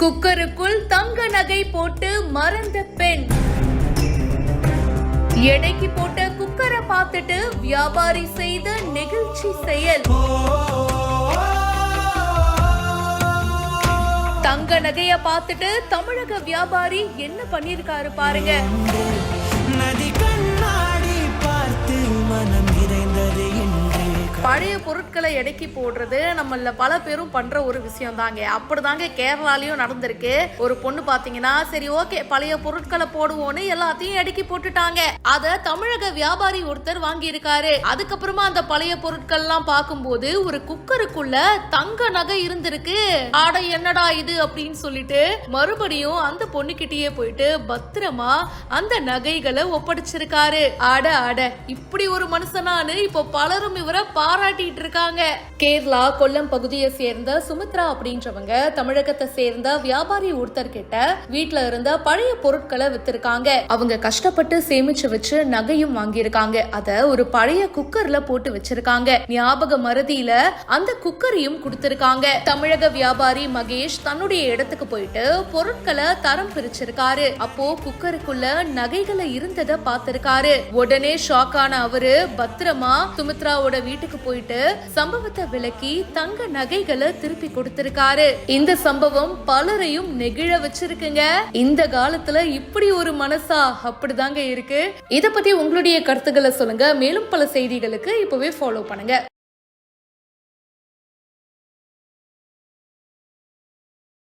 குக்கருக்குள் தங்க நகை போட்டு மறந்த பெண். எடைக்கு போட்ட குக்கரை பார்த்துட்டு வியாபாரி செய்த நெகிழ்ச்சி செயல். தங்க நகைய பார்த்துட்டு தமிழக வியாபாரி என்ன பண்ணிருக்காரு பாருங்க. பழைய பொருட்களை எடைக்கு போடுறது நம்மள பல பேரும் பண்ற ஒரு விஷயம் தாங்க. அப்படிதாங்க கேரளாலயும் நடந்திருக்கு. ஒரு பொண்ணு பாத்தீங்கன்னா சரி ஓகே பழைய பொருட்களை போடுவோன்னு எல்லாத்தையும் எடைக்கு போட்டுட்டாங்க. அத தமிழக வியாபாரி ஒருத்தர் வாங்கி இருக்காரு. அதுக்கப்புறமா அந்த பழைய பொருட்கள் எல்லாம் பார்க்கும்போது ஒரு குக்கருக்குள்ள தங்க நகை இருந்திருக்கு. ஆட என்னடா இது அப்படின்னு சொல்லிட்டு மறுபடியும் அந்த பொண்ணுகிட்டயே போயிட்டு பத்திரமா அந்த நகைகளை ஒப்படைச்சிருக்காரு. ஆட ஆட இப்படி ஒரு மனுஷனானு இப்போ பலரும் இவரை பாராட்டிட்டு இருக்காங்க. கேரளா கொல்லம் பகுதியை சேர்ந்த சுமித்ரா அப்படின்றவங்க தமிழகத்தை சேர்ந்த வியாபாரி ஒருத்தர் கிட்ட வீட்டுல இருந்த பழைய பொருட்களை வித்திருக்காங்க. அவங்க கஷ்டப்பட்டு சேமிச்சு வச்சு நகையும் வாங்கியிருக்காங்க. அத ஒரு பழைய குக்கர்ல போட்டு வச்சிருக்காங்க. ஞாபக மறதியில அந்த குக்கரையும் கொடுத்திருக்காங்க. தமிழக வியாபாரி மகேஷ் தன்னுடைய இடத்துக்கு போயிட்டு பொருட்களை தரம் பிரிச்சிருக்காரு. அப்போ குக்கருக்குள்ள நகைகளை இருந்ததை பார்த்திருக்காரு. உடனே ஷாக் ஆன அவரு பத்திரமா சுமித்ராவோட வீட்டுக்கு போயிட்டு சம்பவத்தை விளக்கி தங்க நகைகளை திருப்பி கொடுத்திருக்காரு. இந்த சம்பவம் பலரையும் நெகிழ வச்சிருக்குங்க. இந்த காலத்துல இப்படி ஒரு மனசா அப்படிதாங்க இருக்கு. இத பத்தி உங்களுடைய கருத்துக்களை சொல்லுங்க. மேலும் பல செய்திகளுக்கு இப்பவே ஃபாலோ பண்ணுங்க.